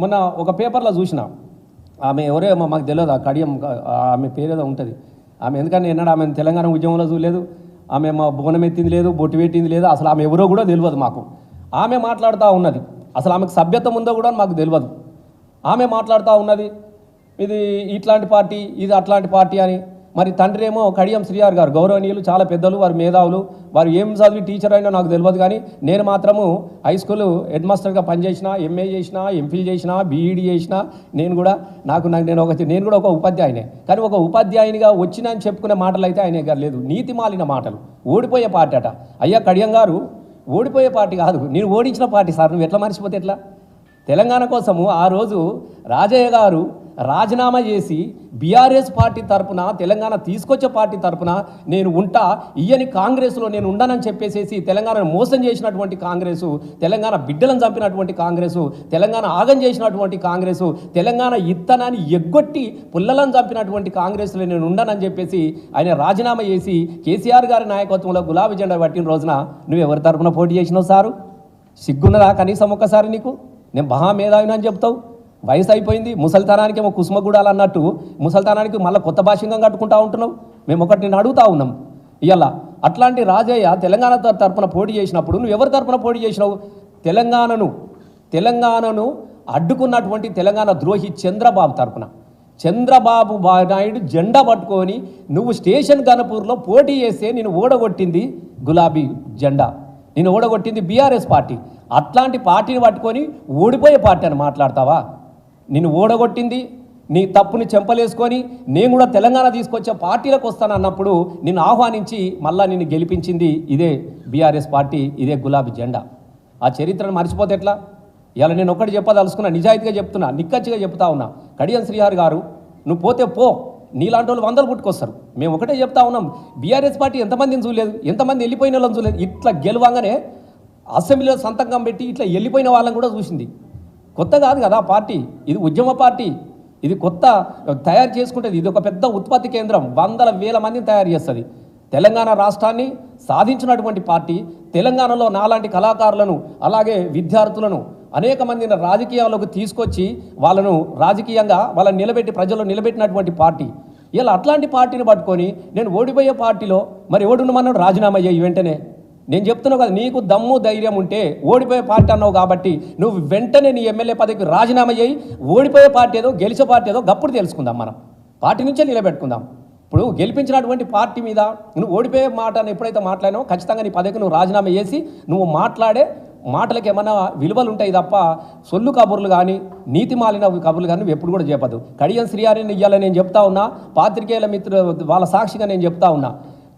మొన్న ఒక పేపర్లో చూసిన ఆమె ఎవరో మాకు తెలియదు, ఆ కడియం ఆమె పేరేదో ఉంటుంది. ఆమె ఎందుకంటే ఎన్నడూ ఆమె తెలంగాణ ఉద్యమంలో చూడలేదు, ఆమె మా బోనం ఎత్తింది లేదు, బొట్టు పెట్టింది లేదు, అసలు ఆమె ఎవరో కూడా తెలియదు మాకు. ఆమె మాట్లాడుతూ ఉన్నది, అసలు ఆమెకు సభ్యత్వం ఉందో కూడా మాకు తెలియదు. ఆమె మాట్లాడుతూ ఉన్నది ఇది ఇట్లాంటి పార్టీ, ఇది అట్లాంటి పార్టీ అని. మరి తండ్రి ఏమో కడియం శ్రీఆర్ గారు గౌరవనీయులు, చాలా పెద్దలు, వారు మేధావులు, వారు ఏం చదివి టీచర్ అయినా నాకు తెలియదు. కానీ నేను మాత్రము హై స్కూల్ హెడ్ మాస్టర్గా పనిచేసిన, ఎంఏ చేసిన, ఎంఫిల్ చేసిన, బీఈడీ చేసిన. నేను కూడా నేను కూడా ఒక ఉపాధ్యాయునే. కానీ ఒక ఉపాధ్యాయునిగా వచ్చిన అని చెప్పుకునే మాటలు అయితే ఆయన గారు లేదు, నీతి మాలిన మాటలు. ఓడిపోయే పార్టీ అట. అయ్యా కడియం గారు, ఓడిపోయే పార్టీ కాదు, నేను ఓడించిన పార్టీ సార్, నువ్వు ఎట్లా మర్చిపోతే ఎట్లా? తెలంగాణ కోసము ఆ రోజు రాజయ్య గారు రాజీనామా చేసి బీఆర్ఎస్ పార్టీ తరపున, తెలంగాణ తీసుకొచ్చే పార్టీ తరపున నేను ఉంటా, ఇయ్యని కాంగ్రెస్లో నేను ఉండనని చెప్పేసేసి తెలంగాణను మోసం చేసినటువంటి కాంగ్రెసు, తెలంగాణ బిడ్డలను చంపినటువంటి కాంగ్రెసు, తెలంగాణ ఆగం చేసినటువంటి కాంగ్రెసు, తెలంగాణ ఇత్తనాన్ని ఎగ్గొట్టి పుల్లలను చంపినటువంటి కాంగ్రెస్లో నేను ఉండనని చెప్పేసి ఆయన రాజీనామా చేసి కేసీఆర్ గారి నాయకత్వంలో గులాబీ జెండా పట్టిన రోజున నువ్వు ఎవరి తరపున పోటీ చేసినావు సారు? సిగ్గున్నదా కనీసం ఒక్కసారి నీకు? నేను మహామేధావిని అని చెప్తావు. వయసు అయిపోయింది, ముసలితనానికి ఏమో కుసుమగూడాలు అన్నట్టు ముసలితనానికి మళ్ళీ కొత్త భాషంగా కట్టుకుంటా ఉంటున్నావు. మేము ఒకటి నేను అడుగుతా ఉన్నాం ఇవాళ. అట్లాంటి రాజయ్య తెలంగాణ తరపున పోటీ చేసినప్పుడు నువ్వు ఎవరి తరపున పోటీ చేసినావు? తెలంగాణను అడ్డుకున్నటువంటి తెలంగాణ ద్రోహి చంద్రబాబు తరపున. చంద్రబాబు నాయుడు జెండా పట్టుకొని నువ్వు స్టేషన్ గణపూర్లో పోటీ చేస్తే నేను ఓడగొట్టింది గులాబీ జెండా, నేను ఓడగొట్టింది బీఆర్ఎస్ పార్టీ. అట్లాంటి పార్టీని పట్టుకొని ఓడిపోయే పార్టీ అని మాట్లాడతావా? నిన్ను ఓడగొట్టింది, నీ తప్పుని చెంపలేసుకొని నేను కూడా తెలంగాణ తీసుకొచ్చే పార్టీలకు వస్తానన్నప్పుడు నిన్ను ఆహ్వానించి మళ్ళా నిన్ను గెలిపించింది ఇదే బీఆర్ఎస్ పార్టీ, ఇదే గులాబీ జెండా. ఆ చరిత్రను మర్చిపోతే ఎట్లా? ఇలా నేను ఒకటి చెప్పదలుచుకున్నా, నిజాయితీగా చెప్తున్నా, నిక్కచ్చిగా చెప్తా ఉన్నా. కడియం శ్రీహరి గారు, నువ్వు పోతే పో, నీలాంటి వాళ్ళు వందలు పుట్టుకొస్తారు. మేము ఒకటే చెప్తా ఉన్నాం, బీఆర్ఎస్ పార్టీ ఎంతమందిని చూడలేదు, ఎంతమంది వెళ్ళిపోయిన వాళ్ళని చూడలేదు. ఇట్లా గెలవంగానే అసెంబ్లీలో సంతకం పెట్టి ఇట్లా వెళ్ళిపోయిన వాళ్ళని కూడా చూసింది. కొత్త కాదు కదా పార్టీ, ఇది ఉద్యమ పార్టీ, ఇది కొత్త తయారు చేసుకుంటుంది. ఇది ఒక పెద్ద ఉత్పత్తి కేంద్రం, వందల వేల మందిని తయారు చేస్తుంది. తెలంగాణ రాష్ట్రాన్ని సాధించినటువంటి పార్టీ, తెలంగాణలో నాలాంటి కళాకారులను, అలాగే విద్యార్థులను అనేక మందిని రాజకీయాల్లోకి తీసుకొచ్చి వాళ్ళను రాజకీయంగా వాళ్ళని నిలబెట్టి ప్రజల్లో నిలబెట్టినటువంటి పార్టీ. ఇలా అట్లాంటి పార్టీని పట్టుకొని నేను ఓడిపోయే పార్టీలో మరి ఓడున్నమన్నాడు రాజీనామా చేయి వెంటనే. నేను చెప్తున్నావు కదా, నీకు దమ్ము ధైర్యం ఉంటే ఓడిపోయే పార్టీ అన్నావు కాబట్టి నువ్వు వెంటనే నీ ఎమ్మెల్యే పదవికి రాజీనామా చేయి. ఓడిపోయే పార్టీ ఏదో గెలిచే పార్టీ ఏదో గప్పుడు తెలుసుకుందాం, మనం పార్టీ నుంచే నిలబెట్టుకుందాం. ఇప్పుడు గెలిపించినటువంటి పార్టీ మీద నువ్వు ఓడిపోయే మాటను ఎప్పుడైతే మాట్లాడినావో ఖచ్చితంగా నీ పదవికి నువ్వు రాజీనామా చేసి నువ్వు మాట్లాడే మాటలకు ఏమైనా విలువలు ఉంటాయి తప్ప సొల్లు కబుర్లు కానీ నీతి మాలిన కబుర్లు కానీ నువ్వు ఎప్పుడు కూడా చెప్పదు. కడియం శ్రీహరిని ఇయ్యాలని నేను చెప్తా ఉన్నా, పాత్రికేయుల మిత్రులు వాళ్ళ సాక్షిగా నేను చెప్తా ఉన్నా.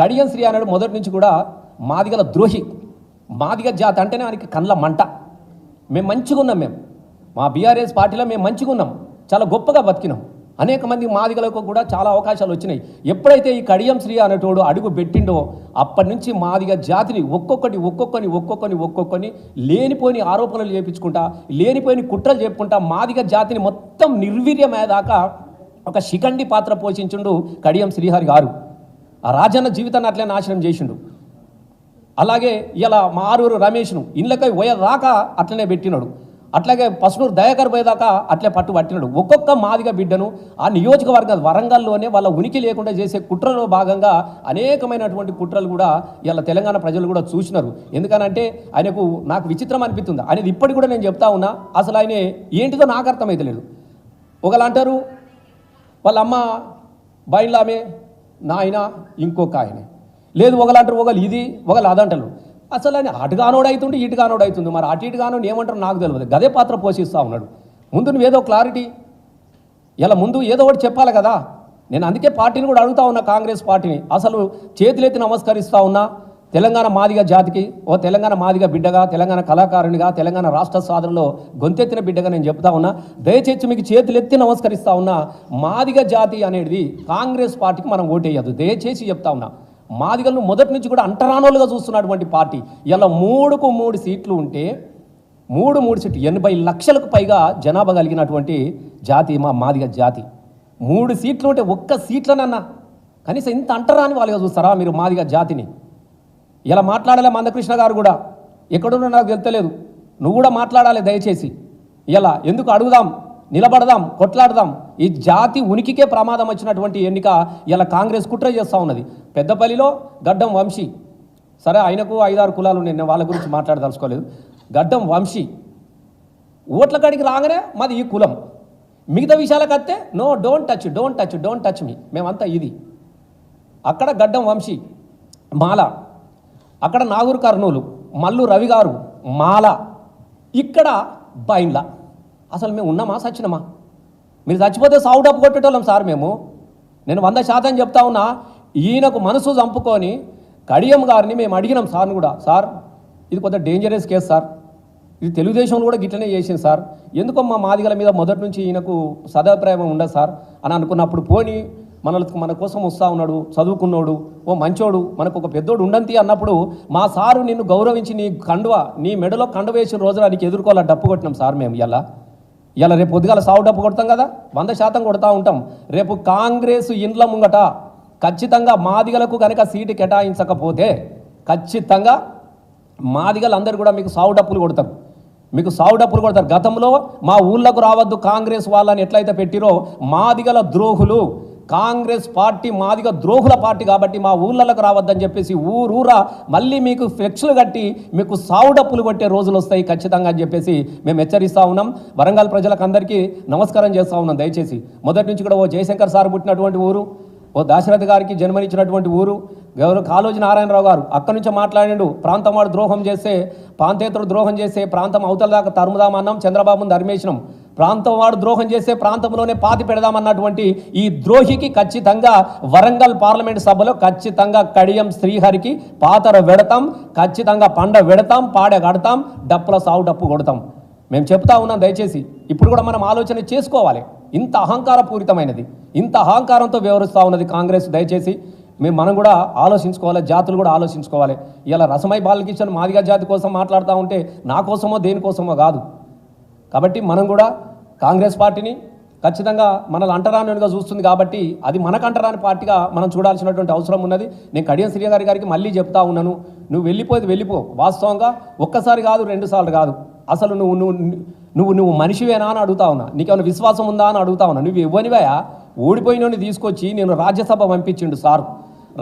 కడియం శ్రీహరి మొదటి నుంచి కూడా మాదిగల ద్రోహి, మాదిగ జాతి అంటేనే ఆయనకి కండ్ల మంట. మేము మంచిగా ఉన్నాం, మేము మా బీఆర్ఎస్ పార్టీలో మేము మంచిగా ఉన్నాం, చాలా గొప్పగా బతికినాం. అనేక మంది మాదిగలకు కూడా చాలా అవకాశాలు వచ్చినాయి. ఎప్పుడైతే ఈ కడియం శ్రీ అనేటోడు అడుగు పెట్టిండో అప్పటి నుంచి మాదిగ జాతిని ఒక్కొక్కని లేనిపోని ఆరోపణలు చేయించుకుంటా, లేనిపోయిన కుట్రలు చెప్పుకుంటా మాదిగ జాతిని మొత్తం నిర్వీర్యమయ్యేదాకా ఒక శిఖండి పాత్ర పోషించుండు కడియం శ్రీహరి గారు. ఆ రాజన్న జీవితాన్ని అట్లే నాశనం చేసిండు. అలాగే ఇలా మా ఆరూరు రమేష్ను ఇళ్ళకై పోయేదాకా అట్లనే పెట్టినాడు. అట్లాగే పసునూరు దయాకర్ పోయేదాకా అట్లే పట్టినాడు. ఒక్కొక్క మాదిగ బిడ్డను ఆ నియోజకవర్గం వరంగల్లోనే వాళ్ళ ఉనికి లేకుండా చేసే కుట్రలో భాగంగా అనేకమైనటువంటి కుట్రలు కూడా ఇలా తెలంగాణ ప్రజలు కూడా చూసినారు. ఎందుకనంటే ఆయనకు నాకు విచిత్రం అనిపిస్తుంది. అనేది ఇప్పటికి కూడా నేను చెప్తా ఉన్నా, అసలు ఆయన ఏంటిదో నాకు అర్థమైతలేదు. ఒకళ్ళు అంటారు వాళ్ళ అమ్మ బయలామే, నాయన ఇంకొక ఆయనే, లేదు ఒకళ్ళు అంటారు ఒకళ్ళు ఇది ఒకళ్ళు అదంటారు. అసలు ఆయన అటుగానోడు అవుతుండే ఇటుగానోడు అవుతుంది. మరి అటు ఇటుగానోడు ఏమంటారు నాకు తెలియదు. గదే పాత్ర పోషిస్తూ ఉన్నాడు. ముందు నువ్వేదో క్లారిటీ, ఇలా ముందు ఏదో ఒకటి చెప్పాలి కదా. నేను అందుకే పార్టీని కూడా అడుగుతా ఉన్నా, కాంగ్రెస్ పార్టీని అసలు చేతులెత్తి నమస్కరిస్తూ ఉన్నా. తెలంగాణ మాదిగ జాతికి ఓ తెలంగాణ మాదిగ బిడ్డగా, తెలంగాణ కళాకారునిగా, తెలంగాణ రాష్ట్ర సాధనలో గొంతెత్తిన బిడ్డగా నేను చెప్తా ఉన్నా. దయచేసి మీకు చేతులెత్తి నమస్కరిస్తూ ఉన్నా. మాదిగ జాతి అనేది కాంగ్రెస్ పార్టీకి మనం ఓటేయద్దు, దయచేసి చెప్తా ఉన్నా. మాదిగలను మొదటి నుంచి కూడా అంటరానోలుగా చూస్తున్నటువంటి పార్టీ. ఇలా 3 సీట్లు ఉంటే 3 సీట్లు 80 లక్షలకు పైగా జనాభా కలిగినటువంటి జాతి మా మాదిగ జాతి. 3 సీట్లు ఉంటే ఒక్క సీట్లనన్నా కనీసం ఇంత అంటరాని వాళ్ళుగా చూస్తారా మీరు మాదిగ జాతిని? ఇలా మాట్లాడాలి మందకృష్ణ గారు కూడా, ఎక్కడున్నా నాకు తెలుస్తలేదు, నువ్వు కూడా మాట్లాడాలి దయచేసి. ఇలా ఎందుకు అడుగుదాం, నిలబడదాం, కొట్లాడదాం. ఈ జాతి ఉనికికే ప్రమాదం వచ్చినటువంటి ఎన్నిక ఇలా కాంగ్రెస్ కుట్ర చేస్తూ ఉన్నది. పెద్దపల్లిలో గడ్డం వంశీ, సరే ఆయనకు 5-6 కులాలు ఉన్నాయి, నేను వాళ్ళ గురించి మాట్లాడదలుచుకోలేదు. గడ్డం వంశీ ఓట్ల కాడికి రాగానే మాది ఈ కులం, మిగతా విషయాలకు వస్తే నో డోంట్ టచ్ మీ, మేమంతా ఇది. అక్కడ గడ్డం వంశీ మాల, అక్కడ నాగూర్ కర్నూలు మల్లు రవి గారు మాల, ఇక్కడ బైండ్ల. అసలు మేము ఉన్నామా సచ్చినమా? మీరు చచ్చిపోతే సావు డబ్బు కొట్టేటోళ్ళం సార్ మేము. నేను 100% చెప్తా ఉన్నా. ఈయనకు మనసు చంపుకొని కడియం గారిని మేము అడిగినాం సార్ని కూడా, సార్ ఇది కొంత డేంజరస్ కేసు సార్, ఇది తెలుగుదేశంలో కూడా గిట్లనే చేసింది సార్, ఎందుకో మా మాదిగల మీద మొదటి నుంచి ఈయనకు సదాభిప్రాయం ఉండదు సార్ అని అనుకున్నప్పుడు, పోని మన కోసం వస్తూ ఉన్నాడు, చదువుకున్నాడు, ఓ మంచోడు, మనకు ఒక పెద్దోడు ఉండంతి అన్నప్పుడు మా సారు నిన్ను గౌరవించి నీ నీ మెడలో కండువ వేసిన రోజున నీకు ఎదుర్కోవాలా డప్పు కొట్టినాం సార్ మేము. ఇలా రేపు పొద్దుగాల సావు డప్పు కొడతాం కదా, 100% కొడతా ఉంటాం. రేపు కాంగ్రెస్ ఇండ్ల ముంగట ఖచ్చితంగా మాదిగలకు కనుక సీటు కేటాయించకపోతే ఖచ్చితంగా మాదిగలందరూ కూడా మీకు సావు డప్పులు కొడతారు, మీకు సావు డప్పులు కొడతారు. గతంలో మా ఊళ్ళకు రావద్దు కాంగ్రెస్ వాళ్ళని ఎట్లయితే పెట్టిరో, మాదిగల ద్రోహులు, కాంగ్రెస్ పార్టీ మాదిగ ద్రోహుల పార్టీ కాబట్టి మా ఊళ్ళకు రావద్దని చెప్పేసి ఊరూరా మళ్ళీ మీకు ఫ్లెక్స్లు కట్టి మీకు సావు డప్పులు కొట్టే రోజులు వస్తాయి ఖచ్చితంగా అని చెప్పేసి మేము హెచ్చరిస్తూ ఉన్నాం. వరంగల్ ప్రజలకు అందరికీ నమస్కారం చేస్తూ ఉన్నాం. దయచేసి మొదటి నుంచి కూడా ఓ జయశంకర్ సార్ పుట్టినటువంటి ఊరు, ఓ దాశరథి గారికి జన్మనిచ్చినటువంటి ఊరు, ఎవరు కాళోజీ నారాయణరావు గారు అక్కడి నుంచి మాట్లాడిండు, ప్రాంతం వాడు ద్రోహం చేస్తే, ప్రాంతేతరుడు ద్రోహం చేస్తే ప్రాంతం అవతల దాకా తరుముదామన్నాం, చంద్రబాబును ధర్మేసినాం. ప్రాంతం వాడు ద్రోహం చేస్తే ప్రాంతంలోనే పాతి పెడదామన్నటువంటి ఈ ద్రోహికి ఖచ్చితంగా వరంగల్ పార్లమెంట్ సభలో ఖచ్చితంగా కడియం శ్రీహరికి పాతర వెడతాం, ఖచ్చితంగా పండ వెడతాం, పాడె కడతాం, డప్పుల సావు డప్పు కొడతాం. మేము చెప్తా ఉన్నాం. దయచేసి ఇప్పుడు కూడా మనం ఆలోచన చేసుకోవాలి. ఇంత అహంకారపూరితమైనది, ఇంత అహంకారంతో వ్యవహరిస్తూ ఉన్నది కాంగ్రెస్. దయచేసి మనం కూడా ఆలోచించుకోవాలి, జాతులు కూడా ఆలోచించుకోవాలి. ఇలా రసమై బాలకిషన్ మాదిగ జాతి కోసం మాట్లాడుతూ ఉంటే నా కోసమో దేనికోసమో కాదు. కాబట్టి మనం కూడా కాంగ్రెస్ పార్టీని ఖచ్చితంగా మనల్ని అంటరానిగా చూస్తుంది కాబట్టి అది మనకు అంటరాని పార్టీగా మనం చూడాల్సినటువంటి అవసరం ఉన్నది. నేను కడియం శ్రీ గారికి మళ్ళీ చెప్తా ఉన్నాను, నువ్వు వెళ్ళిపో. వాస్తవంగా ఒక్కసారి కాదు, 2 సార్లు కాదు. అసలు నువ్వు మనిషివేనా అని అడుగుతా ఉన్నా, నీకేమైనా విశ్వాసం ఉందా అని అడుగుతా ఉన్నా. నువ్వు ఇవ్వనివయా? ఓడిపోయినోని తీసుకొచ్చి నేను రాజ్యసభ పంపించిండు సార్.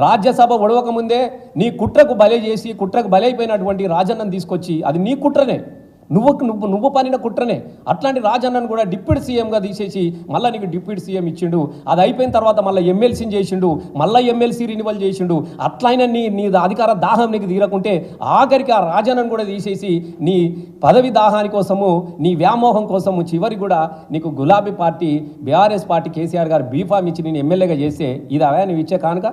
రాజ్యసభ ఒడవకముందే నీ కుట్రకు బలే చేసి, కుట్రకు బలైపోయినటువంటి రాజన్నను తీసుకొచ్చి, అది నీ కుట్రనే, నువ్వు పనిన కుట్రనే. అట్లాంటి రాజన్నను కూడా డిప్యూటీ సీఎంగా తీసేసి మళ్ళీ నీకు డిప్యూటీ సీఎం ఇచ్చిండు. అది అయిపోయిన తర్వాత మళ్ళీ ఎమ్మెల్సీని చేసిండు, మళ్ళీ ఎమ్మెల్సీ రినివల్ చేసిండు. అట్లయినా నీ అధికార దాహం నీకు తీరకుంటే ఆఖరికి ఆ రాజన్నను కూడా తీసేసి నీ పదవి దాహాని కోసము, నీ వ్యామోహం కోసము చివరి కూడా నీకు గులాబీ పార్టీ, బీఆర్ఎస్ పార్టీ కేసీఆర్ గారు బీఫామ్ ఇచ్చి నేను ఎమ్మెల్యేగా చేస్తే ఇది అవే నువ్వు ఇచ్చే కానుక?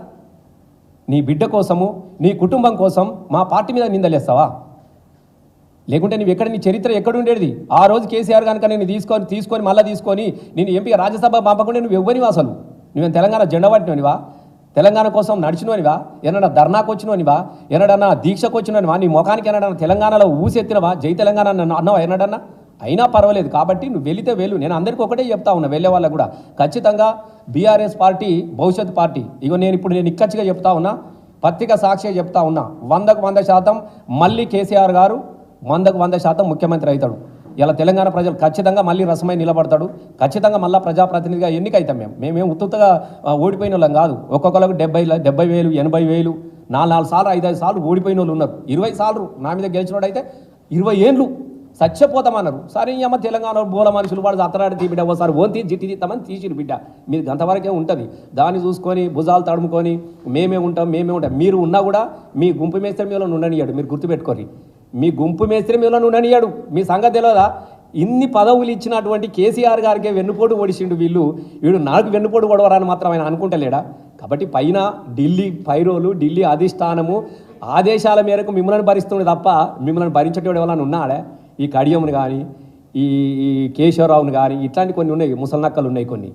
నీ బిడ్డ కోసము, నీ కుటుంబం కోసం మా పార్టీ మీద నిందలేస్తావా? లేకుంటే నువ్వు నీ చరిత్ర ఎక్కడుండేది? ఆ రోజు కేసీఆర్ కనుక నేను తీసుకొని మళ్ళీ తీసుకొని నేను ఎంపీ రాజ్యసభ పంపకుండా నువ్వు ఇవ్వనివా? అసలు నువ్వేం తెలంగాణ జెండా పట్టినవనివా? తెలంగాణ కోసం నడిచినవనివా? ఏమన్నా ధర్నాకు వచ్చినవనివా? ఏనాడన్నా దీక్షకు వచ్చినవనివా? నీ ముఖానికి ఏనాడన్నా తెలంగాణలో ఊసెత్తినవా? జై తెలంగాణ అన్నవా ఏనాడన్నా? అయినా పర్వాలేదు. కాబట్టి నువ్వు వెళితే వెళ్ళు. నేను అందరికీ ఒకటే చెప్తా ఉన్నా, వెళ్ళే వాళ్ళకు కూడా ఖచ్చితంగా బీఆర్ఎస్ పార్టీ భవిష్యత్ పార్టీ. నేను ఇక్కచ్చిగా చెప్తా ఉన్నా, పత్రిక సాక్షిగా చెప్తా ఉన్నా, 100% మళ్ళీ కేసీఆర్ గారు 100% ముఖ్యమంత్రి అవుతాడు. ఇలా తెలంగాణ ప్రజలు ఖచ్చితంగా మళ్ళీ రసమై నిలబడతాడు. ఖచ్చితంగా మళ్ళీ ప్రజాప్రతినిధిగా ఎన్నికైతాం. మేమేం ఉత్తుగా ఓడిపోయిన వాళ్ళం కాదు. ఒక్కొక్కరికి 70,000 80,000 4 సార్లు 5 సార్లు ఓడిపోయిన వాళ్ళు ఉన్నారు. 20 సార్లు నా మీద గెలిచినోడు అయితే 20 ఏళ్ళు చచ్చిపోతామన్నారు. సరే అమ్మ తెలంగాణ బోల మనుషులు వాడు అత్తరాడి తీ బిడ్డ, ఒకసారి ఓన్ జిట్టి తీస్తామని తీసిరు బిడ్డ. మీరు అంతవరకే ఉంటుంది. దాన్ని చూసుకొని భుజాలు తడుముకొని మేమే ఉంటాం. మీరు ఉన్నా కూడా మీ గుంపు మేస్త్రి మీలో ఉండనియాడు. మీరు గుర్తుపెట్టుకోరి, మీ గుంపు మేస్త్రి మీలో ఉండనియాడు. మీ సంగతి తెలియదా? ఇన్ని పదవులు ఇచ్చినటువంటి కేసీఆర్ గారికే వెన్నుపోటు ఓడిసిండు. వీడు నాకు వెన్నుపోటు ఓడవరాని మాత్రం ఆయన అనుకుంటలేడా? కాబట్టి పైన ఢిల్లీ పైరోలు, ఢిల్లీ అధిష్టానము ఆదేశాల మేరకు మిమ్మల్ని భరిస్తుంది తప్ప మిమ్మల్ని భరించేటోడు ఎవరైనా ఉన్నాడే? ఈ కడియంను కానీ, ఈ కేశవరావుని కానీ, ఇట్లాంటి కొన్ని ఉన్నాయి. ముసలినక్కలు ఉన్నాయి కొన్ని.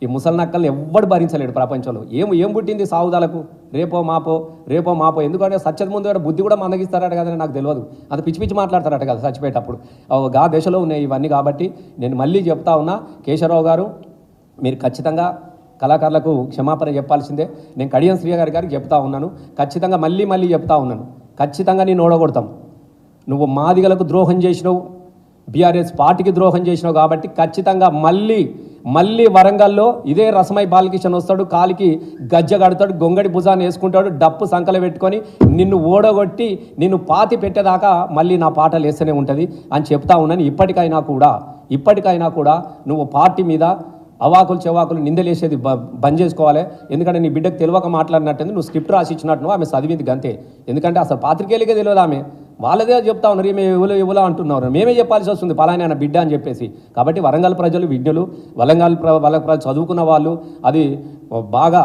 ఈ ముసలినక్కల్ని ఎవ్వడు భరించలేడు ప్రపంచంలో. ఏం పుట్టింది సావుదాలకు? రేపో మాపో. ఎందుకంటే సత్యత ముందు బుద్ధి కూడా మందగిస్తారట కదా, నాకు తెలియదు. అంత పిచ్చి మాట్లాడతారట కదా చచ్చిపోయేటప్పుడు. గా దశలో ఉన్నాయి ఇవన్నీ. కాబట్టి నేను మళ్ళీ చెప్తా ఉన్నా, కేశవరావు గారు మీరు ఖచ్చితంగా కళాకారులకు క్షమాపణ చెప్పాల్సిందే. నేను కడియం శ్రీ గారికి చెప్తా ఉన్నాను. ఖచ్చితంగా మళ్ళీ చెప్తా ఉన్నాను, ఖచ్చితంగా నేను ఓడగొడతాం. నువ్వు మాదిగలకు ద్రోహం చేసినావు, బీఆర్ఎస్ పార్టీకి ద్రోహం చేసినావు కాబట్టి ఖచ్చితంగా మళ్ళీ వరంగల్లో ఇదే రసమై బాలకిషన్ వస్తాడు, కాలికి గజ్జ కడతాడు, గొంగడి భుజాన్ని వేసుకుంటాడు, డప్పు సంకలు పెట్టుకొని నిన్ను ఓడగొట్టి నిన్ను పాతి పెట్టేదాకా మళ్ళీ నా పాటలు వేస్తూనే ఉంటుంది అని చెప్తా ఉన్నాను. ఇప్పటికైనా కూడా నువ్వు పార్టీ మీద అవాకులు చెవాకులు నిందలేసేది బంద్ చేసుకోవాలి. ఎందుకంటే నీ బిడ్డకు తెలియక మాట్లాడినట్టుంది, నువ్వు స్క్రిప్ట్ రాసిచ్చినట్టు ఆమె చదివింది గంతే. ఎందుకంటే అసలు పాత్రికేయులకే తెలియదు, ఆమె వాళ్ళదే చెప్తా ఉన్నారు, ఈమె ఎవలో అంటున్నారు, మేమే చెప్పాల్సి వస్తుంది పలానా ఆయన బిడ్డ అని చెప్పేసి. కాబట్టి వరంగల్ ప్రజలు విజ్ఞులు, వాళ్ళ ప్రజలు చదువుకున్న వాళ్ళు, అది బాగా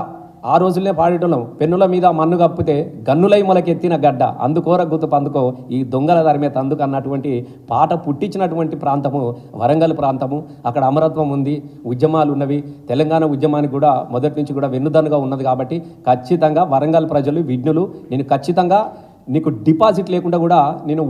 ఆ రోజులనే పాడేటోళ్ళం. పెన్నుల మీద మన్ను కప్పితే గన్నులై మొలకెత్తిన గడ్డ అందుకోర గుర్తు పందుకో ఈ దొంగల ధర్మే తందుకు అన్నటువంటి పాట పుట్టించినటువంటి ప్రాంతము వరంగల్ ప్రాంతము. అక్కడ అమరత్వం ఉంది, ఉద్యమాలు ఉన్నవి. తెలంగాణ ఉద్యమానికి కూడా మొదటి నుంచి కూడా వెన్నుదన్నుగా ఉన్నది. కాబట్టి ఖచ్చితంగా వరంగల్ ప్రజలు విజ్ఞులు, నేను ఖచ్చితంగా నీకు డిపాజిట్ లేకుండా కూడా నేను